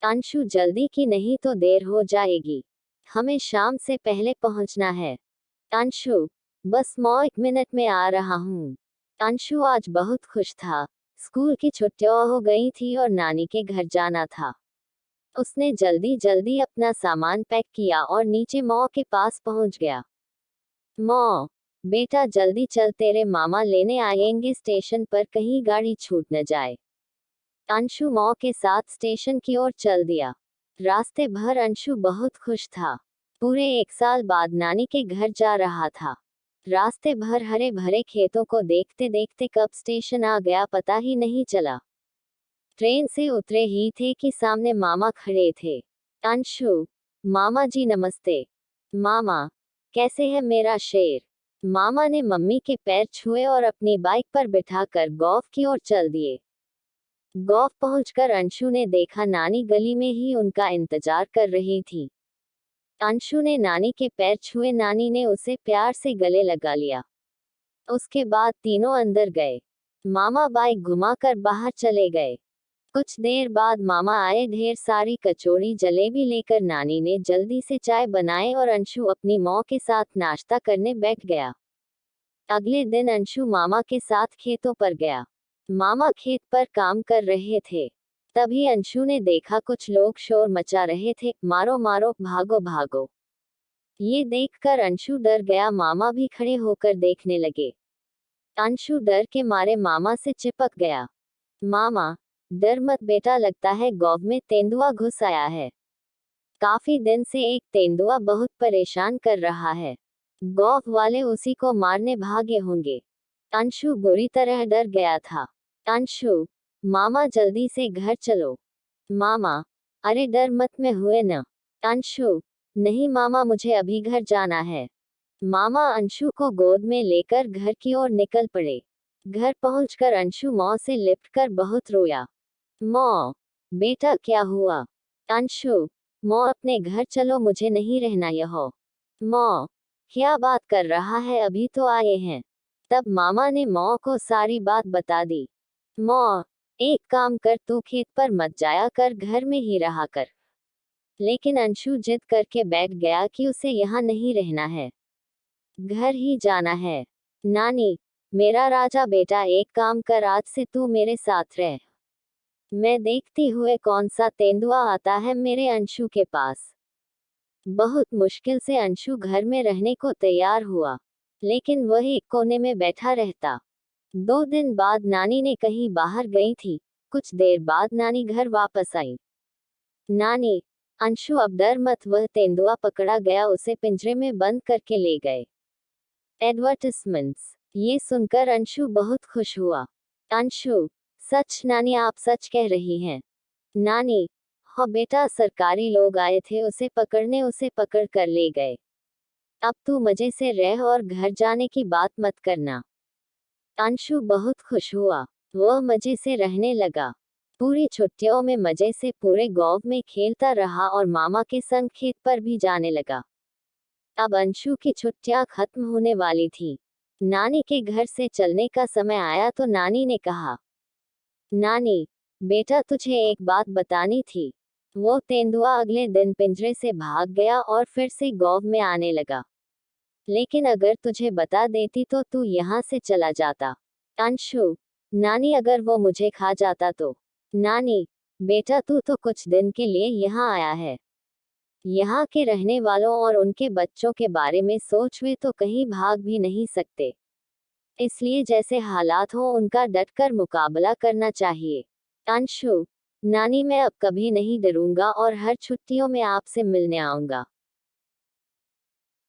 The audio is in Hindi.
अंशु जल्दी की नहीं तो देर हो जाएगी। हमें शाम से पहले पहुंचना है। अंशु बस मौ 1 मिनट में आ रहा हूँ। अंशु आज बहुत खुश था। स्कूल की छुट्टियां हो गई थी और नानी के घर जाना था। उसने जल्दी जल्दी अपना सामान पैक किया और नीचे मौ के पास पहुंच गया। मौ बेटा जल्दी चल, तेरे मामा लेने आएंगे स्टेशन पर, कहीं गाड़ी छूट न जाए। अंशु मौ के साथ स्टेशन की ओर चल दिया। रास्ते भर अंशु बहुत खुश था। पूरे 1 साल बाद नानी के घर जा रहा था। रास्ते भर हरे भरे खेतों को देखते देखते कब स्टेशन आ गया पता ही नहीं चला। ट्रेन से उतरे ही थे कि सामने मामा खड़े थे। अंशु मामा जी नमस्ते। मामा कैसे है मेरा शेर। मामा ने मम्मी के पैर छुए और अपनी बाइक पर बिठाकर गोफ की ओर चल दिए। गोफ पहुंचकर अंशु ने देखा नानी गली में ही उनका इंतजार कर रही थी। अंशु ने नानी के पैर छुए, नानी ने उसे प्यार से गले लगा लिया। उसके बाद तीनों अंदर गए। मामा बाइक घुमाकर बाहर चले गए। कुछ देर बाद मामा आए ढेर सारी कचौड़ी जलेबी लेकर। नानी ने जल्दी से चाय बनाए और अंशु अपनी मौ के साथ नाश्ता करने बैठ गया। अगले दिन अंशु मामा के साथ खेतों पर गया। मामा खेत पर काम कर रहे थे। तभी अंशु ने देखा कुछ लोग शोर मचा रहे थे, मारो मारो, भागो भागो। ये देखकर अंशु डर गया। मामा भी खड़े होकर देखने लगे। अंशु डर के मारे मामा से चिपक गया। मामा डर मत बेटा, लगता है गौ में तेंदुआ घुस आया है। काफी दिन से एक तेंदुआ बहुत परेशान कर रहा है। गौ वाले उसी को मारने भागे होंगे। अंशु बुरी तरह डर गया था। अंशु मामा जल्दी से घर चलो। मामा अरे डर मत, में हुए न। अंशु नहीं मामा, मुझे अभी घर जाना है। मामा अंशु को गोद में लेकर घर की ओर निकल पड़े। घर पहुंचकर अंशु मौ से लिपटकर बहुत रोया। मौ बेटा क्या हुआ। अंशु मौ अपने घर चलो, मुझे नहीं रहना यहाँ। मौ क्या बात कर रहा है, अभी तो आए हैं। तब मामा ने मौ को सारी बात बता दी। मौ एक काम कर, तू खेत पर मत जाया कर, घर में ही रहा कर। लेकिन अंशु जिद करके बैठ गया कि उसे यहाँ नहीं रहना है, घर ही जाना है। नानी मेरा राजा बेटा, एक काम कर, आज से तू मेरे साथ रह। मैं देखती हुए कौन सा तेंदुआ आता है मेरे अंशु के पास। बहुत मुश्किल से अंशु घर में रहने को तैयार हुआ, लेकिन वह एक कोने में बैठा रहता। 2 दिन बाद नानी ने कहीं बाहर गई थी। कुछ देर बाद नानी घर वापस आई। नानी अंशु अब डर मत, वह तेंदुआ पकड़ा गया, उसे पिंजरे में बंद करके ले गए। एडवर्टिजमेंट्स ये सुनकर अंशु बहुत खुश हुआ। अंशु सच नानी, आप सच कह रही हैं। नानी हाँ बेटा, सरकारी लोग आए थे उसे पकड़ने, उसे पकड़ कर ले गए। अब तू मजे से रह और घर जाने की बात मत करना। अंशु बहुत खुश हुआ। वह मजे से रहने लगा। पूरी छुट्टियों में मजे से पूरे गांव में खेलता रहा और मामा के संग खेत पर भी जाने लगा। अब अंशु की छुट्टियां खत्म होने वाली थी। नानी के घर से चलने का समय आया तो नानी ने कहा, नानी बेटा तुझे एक बात बतानी थी। वो तेंदुआ अगले दिन पिंजरे से भाग गया और फिर से गांव में आने लगा। लेकिन अगर तुझे बता देती तो तू यहाँ से चला जाता। अंशु नानी अगर वो मुझे खा जाता तो। नानी बेटा तू तो कुछ दिन के लिए यहाँ आया है। यहाँ के रहने वालों और उनके बच्चों के बारे में सोच, वे तो कहीं भाग भी नहीं सकते। इसलिए जैसे हालात हो उनका डटकर मुकाबला करना चाहिए। अंशु नानी मैं अब कभी नहीं डरूंगा और हर छुट्टियों में आपसे मिलने आऊंगा।